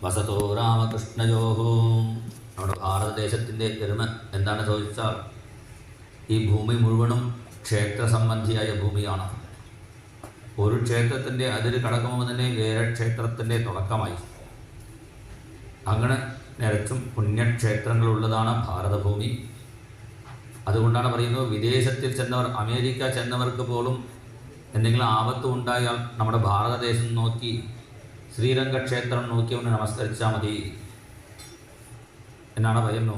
വസതോ രാമകൃഷ്ണയോഹോ. നമ്മുടെ ഭാരതദേശത്തിൻ്റെ പെരുമ എന്താണ് ചോദിച്ചാൽ ഈ ഭൂമി മുഴുവനും ക്ഷേത്ര സംബന്ധിയായ ഭൂമിയാണ്. ഒരു ക്ഷേത്രത്തിൻ്റെ അതിര് കടക്കുമ്പോൾ തന്നെ വേറെ ക്ഷേത്രത്തിൻ്റെ തുടക്കമായി. അങ്ങനെ നിറച്ചും പുണ്യക്ഷേത്രങ്ങളുള്ളതാണ് ഭാരതഭൂമി. അതുകൊണ്ടാണ് പറയുന്നത് വിദേശത്തിൽ ചെന്നവർ, അമേരിക്ക ചെന്നവർക്ക് പോലും എന്തെങ്കിലും ആപത്ത് ഉണ്ടായാൽ നമ്മുടെ ഭാരതദേശം നോക്കി ശ്രീരംഗക്ഷേത്രം നോക്കി ഒന്ന് നമസ്കരിച്ചാൽ മതി എന്നാണ് പറയുന്നു.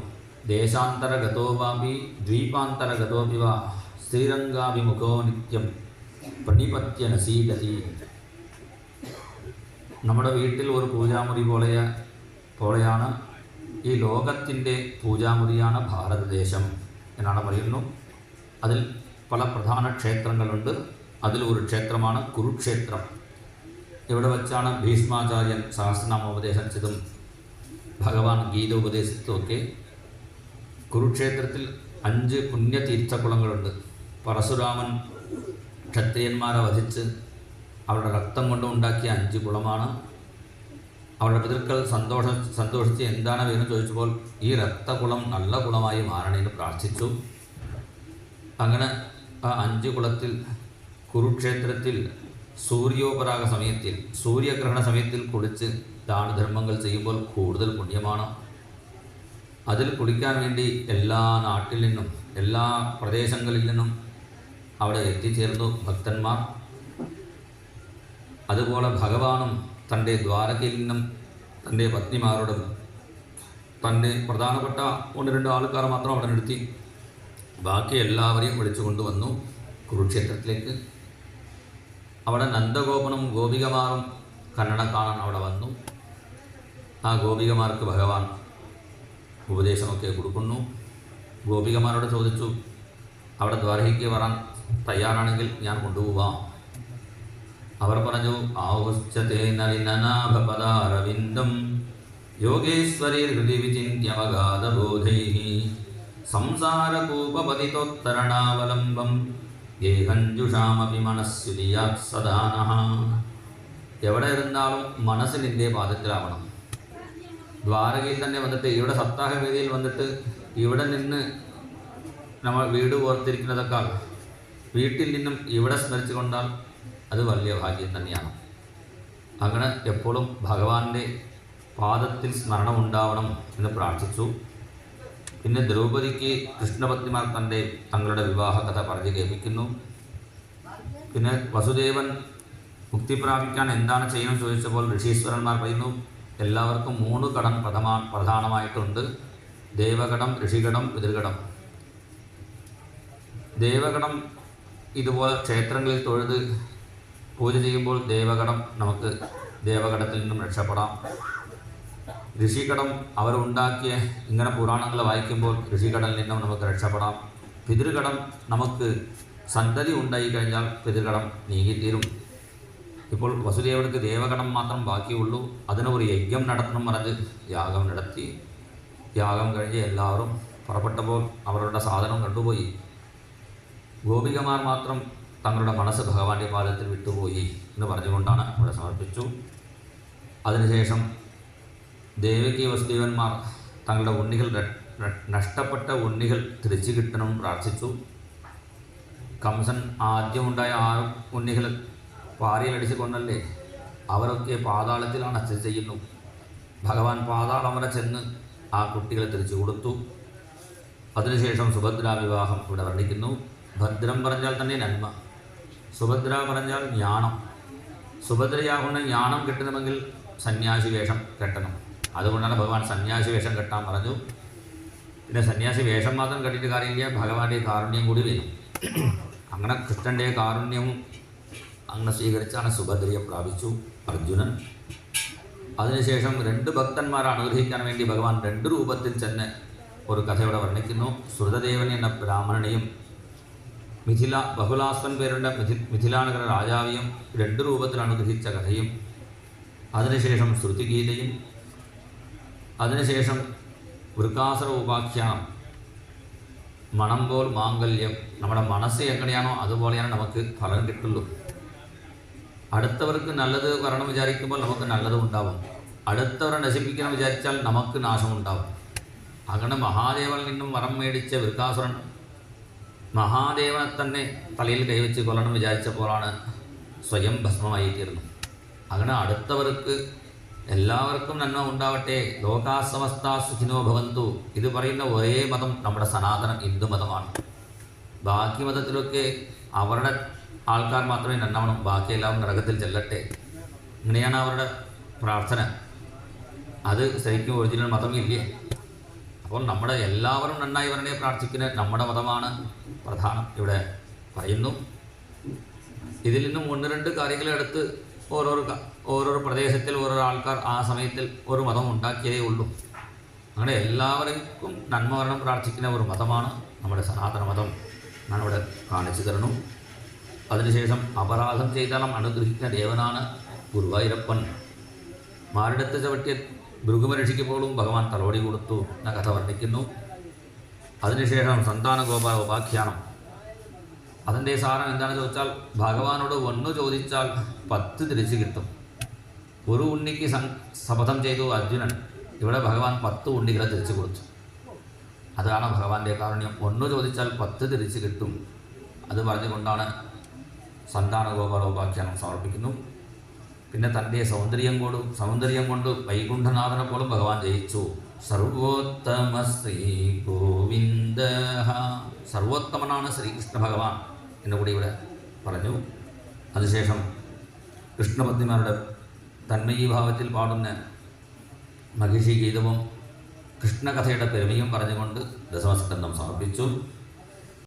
ദേശാന്തരഗതോവാപി ദ്വീപാന്തരഗതോപിവ ശ്രീരംഗാഭിമുഖോ നിത്യം പ്രണിപത്യ നസീഗതി. നമ്മുടെ വീട്ടിൽ ഒരു പൂജാമുറി പോലെയാണ് ഈ ലോകത്തിൻ്റെ പൂജാമുറിയാണ് ഭാരതദേശം എന്നാണ് പറയുന്നു. അതിൽ പല പ്രധാന ക്ഷേത്രങ്ങളുണ്ട്. അതിൽ ഒരു ക്ഷേത്രമാണ് കുരുക്ഷേത്രം. ഇവിടെ വച്ചാണ് ഭീഷ്മാചാര്യൻ സഹസ്രനാമ ഉപദേശിച്ചതും ഭഗവാൻ ഗീത ഉപദേശിച്ചതുമൊക്കെ. കുരുക്ഷേത്രത്തിൽ 5 പുണ്യതീർത്ഥക്കുളങ്ങളുണ്ട്. പരശുരാമൻ ക്ഷത്രിയന്മാരെ വധിച്ച് അവരുടെ രക്തം കൊണ്ട് ഉണ്ടാക്കിയ 5 കുളമാണ്. അവരുടെ പിതൃക്കൾ സന്തോഷിച്ച് എന്താണ് വേണം ചോദിച്ചപ്പോൾ ഈ രക്തകുളം നല്ല കുളമായി മാറണമെന്ന് പ്രാർത്ഥിച്ചു. അങ്ങനെ ആ 5 കുളത്തിൽ കുരുക്ഷേത്രത്തിൽ സൂര്യോപരാഗ സമയത്തിൽ, സൂര്യഗ്രഹണ സമയത്തിൽ കുളിച്ച് ദാനധർമ്മങ്ങൾ ചെയ്യുമ്പോൾ കൂടുതൽ പുണ്യമാണ്. അതിൽ കുളിക്കാൻ വേണ്ടി എല്ലാ നാട്ടിൽ നിന്നും എല്ലാ പ്രദേശങ്ങളിൽ നിന്നും അവിടെ എത്തിച്ചേർന്നു ഭക്തന്മാർ. അതുപോലെ ഭഗവാനും തൻ്റെ ദ്വാരകയിൽ നിന്നും തൻ്റെ പത്നിമാരോടും തൻ്റെ പ്രധാനപ്പെട്ട 1-2 ആൾക്കാർ മാത്രം അവിടെ നിർത്തി ബാക്കി എല്ലാവരെയും വിളിച്ചു കൊണ്ടുവന്നു കുരുക്ഷേത്രത്തിലേക്ക്. അവിടെ നന്ദഗോപനും ഗോപികമാരും കന്നഡ കാണാൻ അവിടെ വന്നു. ആ ഗോപികമാർക്ക് ഭഗവാൻ ഉപദേശമൊക്കെ കൊടുക്കുന്നു. ഗോപികമാരോട് ചോദിച്ചു, അവിടെ ദ്വാരകയ്ക്ക് വരാൻ തയ്യാറാണെങ്കിൽ ഞാൻ കൊണ്ടുപോവാം. അവർ പറഞ്ഞു, ആഹുശ്ചതേ നളിനനാഭപദാരവിന്ദം യോഗേശ്വരീർ ഹൃദി വിചിന്യമഗാധബോധൈഃ സംസാരകൂപപതിതോത്തരണാവലംബം ഗേഹഞ്ജുഷാമപി മനസ്സുലിയാത് സദാനഃ. എവിടെ ഇരുന്നാലും മനസ്സ് നിന്റെ പാദത്തിലാവണം. ദ്വാരകയിൽ തന്നെ വന്നിട്ട് ഇവിടെ സപ്താഹവേദിയിൽ വന്നിട്ട് ഇവിടെ നിന്ന് നമ്മൾ വീട് ഓർത്തിരിക്കുന്നതൊക്കെ വീട്ടിൽ നിന്നും ഇവിടെ സ്മരിച്ചു കൊണ്ടാൽ അത് വലിയ ഭാഗ്യം തന്നെയാണ്. അങ്ങനെ എപ്പോഴും ഭഗവാന്റെ പാദത്തിൽ സ്മരണം ഉണ്ടാവണം എന്ന് പ്രാർത്ഥിച്ചു. പിന്നെ ദ്രൗപദിക്ക് കൃഷ്ണപത്നിമാർ തങ്ങളുടെ വിവാഹ കഥ പറഞ്ഞു കേൾപ്പിക്കുന്നു. പിന്നെ വസുദേവൻ മുക്തി പ്രാപിക്കാൻ എന്താണ് ചെയ്യണമെന്ന് ചോദിച്ചപ്പോൾ ഋഷീശ്വരന്മാർ പറയുന്നു, എല്ലാവർക്കും 3 കടം പ്രധാനമായിട്ടുണ്ട്. ദേവകടം, ഋഷികടം, പിതൃകടം. ദേവകടം ഇതുപോലെ ക്ഷേത്രങ്ങളിൽ തൊഴുത് പൂജ ചെയ്യുമ്പോൾ നമുക്ക് ദേവകടത്തിൽ നിന്നും രക്ഷപ്പെടാം. ഋഷികടം അവർ ഉണ്ടാക്കിയ ഇങ്ങനെ പുരാണങ്ങൾ വായിക്കുമ്പോൾ ഋഷികടലിൽ നിന്നും നമുക്ക് രക്ഷപ്പെടാം. പിതൃകടം നമുക്ക് സന്തതി ഉണ്ടായി കഴിഞ്ഞാൽ പിതൃകടം നീങ്ങിത്തീരും. ഇപ്പോൾ വസുദേവർക്ക് ദേവകടം മാത്രം ബാക്കിയുള്ളൂ. അതിന് ഒരു യജ്ഞം നടത്തണം പറഞ്ഞ് യാഗം നടത്തി. യാഗം കഴിഞ്ഞ് എല്ലാവരും പുറപ്പെട്ടപ്പോൾ അവരുടെ സാധനം കണ്ടുപോയി. ഗോപികമാർ മാത്രം തങ്ങളുടെ മനസ്സ് ഭഗവാന്റെ പാദത്തിൽ വിട്ടുപോയി എന്ന് പറഞ്ഞുകൊണ്ടാണ് ഇവിടെ സമർപ്പിച്ചു. അതിനുശേഷം ദേവകി വസുദേവന്മാർ തങ്ങളുടെ ഉണ്ണികൾ നഷ്ടപ്പെട്ട ഉണ്ണികൾ തിരിച്ചു കിട്ടണമെന്ന് പ്രാർത്ഥിച്ചു. കംസൻ ആദ്യമുണ്ടായ 6 ഉണ്ണികൾ പാറിയിലടിച്ചു കൊണ്ടല്ലേ അവരൊക്കെ പാതാളത്തിലാണ് സ്ഥിതി ചെയ്യുന്നു. ഭഗവാൻ പാതാളം വരെ ചെന്ന് ആ കുട്ടികളെ തിരിച്ചു കൊടുത്തു. അതിനുശേഷം സുഭദ്രാ വിവാഹം ഇവിടെ വർണ്ണിക്കുന്നു. ഭദ്രം പറഞ്ഞാൽ തന്നെ നന്മ, സുഭദ്ര പറഞ്ഞാൽ ജ്ഞാനം. സുഭദ്രയാകുന്ന ജ്ഞാനം കിട്ടണമെങ്കിൽ സന്യാസി വേഷം കെട്ടണം. അതുകൊണ്ടാണ് ഭഗവാൻ സന്യാസി വേഷം കെട്ടാൻ പറഞ്ഞു. പിന്നെ സന്യാസി വേഷം മാത്രം കെട്ടിയിട്ട് കാര്യമില്ല, ഭഗവാന്റെ കാരുണ്യം കൂടി വരും. അങ്ങനെ കൃഷ്ണൻ്റെ കാരുണ്യവും അങ്ങനെ സ്വീകരിച്ചാണ് സുഭദ്രയെ പ്രാപിച്ചു അർജുനൻ. അതിനുശേഷം 2 ഭക്തന്മാരെ അനുഗ്രഹിക്കാൻ വേണ്ടി ഭഗവാൻ 2 രൂപത്തിൽ ചെന്ന് ഒരു കഥയോടെ വർണ്ണിക്കുന്നു. ശ്രുതദേവൻ എന്ന ബ്രാഹ്മണനെയും ബഹുലാസ്വൻ പേരുണ്ട മിഥിലാനഗര രാജാവിയും 2 രൂപത്തിൽ അനുഗ്രഹിച്ച കഥയും, അതിനുശേഷം ശ്രുതിഗീതയും, അതിനുശേഷം വൃക്കാസുര ഉപാഖ്യാനം, മണം പോൽ മാംഗല്യം. നമ്മുടെ മനസ്സ് എങ്ങനെയാണോ അതുപോലെയാണ് നമുക്ക് ഫലം കിട്ടുള്ളൂ. അടുത്തവർക്ക് നല്ലത് വരണം വിചാരിക്കുമ്പോൾ നമുക്ക് നല്ലതും ഉണ്ടാവും. അടുത്തവരെ നശിപ്പിക്കണം വിചാരിച്ചാൽ നമുക്ക് നാശമുണ്ടാവും. അങ്ങനെ മഹാദേവനിൽ നിന്നും വരം മേടിച്ച വൃക്കാസുരൻ മഹാദേവനെ തന്നെ തലയിൽ കൈവച്ച് കൊല്ലണം വിചാരിച്ചപ്പോഴാണ് സ്വയം ഭസ്മമായി തീർന്നു. അങ്ങനെ അടുത്തവർക്ക് എല്ലാവർക്കും നന്മ ഉണ്ടാവട്ടെ, ലോകാസമസ്ത സുഖിനോ ഭവന്തു, ഇത് പറയുന്ന ഒരേ മതം നമ്മുടെ സനാതന ഹിന്ദു മതമാണ്. ബാക്കി മതത്തിലൊക്കെ അവരുടെ ആൾക്കാർ മാത്രമേ നന്നാവണം, ബാക്കി എല്ലാവരും നരകത്തിൽ ചെല്ലട്ടെ, ഇങ്ങനെയാണ് അവരുടെ പ്രാർത്ഥന. അത് ശരിക്കും ഒറിജിനൽ മതം ഇല്ലേ? അപ്പോൾ നമ്മുടെ എല്ലാവരും നന്നായി വരണേ പ്രാർത്ഥിക്കുന്ന നമ്മുടെ മതമാണ് പ്രധാനം ഇവിടെ പറയുന്നു. ഇതിൽ നിന്നും 1-2 കാര്യങ്ങളെടുത്ത് ഓരോരോ പ്രദേശത്തിൽ ഓരോരോ ആൾക്കാർ ആ സമയത്തിൽ ഒരു മതം ഉണ്ടാക്കിയതേ ഉള്ളൂ. അങ്ങനെ എല്ലാവർക്കും നന്മ വരണം പ്രാർത്ഥിക്കുന്ന ഒരു മതമാണ് നമ്മുടെ സനാതന മതം. ഞാനിവിടെ കാണിച്ചു തരണം. അതിനുശേഷം അപരാധം ചെയ്താലും അനുഗ്രഹിക്കുന്ന ദേവനാണ് ഗുരുവായൂരപ്പൻ. മാറിടത്ത് ചവിട്ടിയ ഭൃഗുമരക്ഷിക്ക് പോലും ഭഗവാൻ തലോടി കൊടുത്തു എന്ന കഥ വർണ്ണിക്കുന്നു. അതിനുശേഷം സന്താന ഗോപാല ഉപാഖ്യാനം. അതിൻ്റെ സാരം എന്താണെന്ന് ചോദിച്ചാൽ, ഭഗവാനോട് 1 ചോദിച്ചാൽ 10 തിരിച്ചു കിട്ടും. ഒരു ഉണ്ണിക്ക് ശപഥം ചെയ്തു അർജുനൻ, ഇവിടെ ഭഗവാൻ 10 ഉണ്ണികളെ തിരിച്ചു കൊടുത്തു. അതാണ് ഭഗവാന്റെ കാരുണ്യം. 1 ചോദിച്ചാൽ 10 തിരിച്ചു കിട്ടും. അത് പറഞ്ഞുകൊണ്ടാണ് സന്താന ഗോപാലോപാഖ്യാനം സമർപ്പിക്കുന്നു. പിന്നെ തൻ്റെ സൗന്ദര്യം കൊണ്ട് വൈകുണ്ഠനാഥനെ പോലും ഭഗവാൻ ജയിച്ചു. സർവോത്തമ ശ്രീ ഗോവിന്ദ, സർവോത്തമനാണ് ശ്രീകൃഷ്ണ ഭഗവാൻ എന്നുകൂടി ഇവിടെ പറഞ്ഞു. അതിനുശേഷം കൃഷ്ണപത്നിമാരുടെ തന്മയീഭാവത്തിൽ പാടുന്ന മഹിഷി ഗീതവും കൃഷ്ണകഥയുടെ പെരുമയും പറഞ്ഞുകൊണ്ട് ദശമസ്കന്ധം സമർപ്പിച്ചു.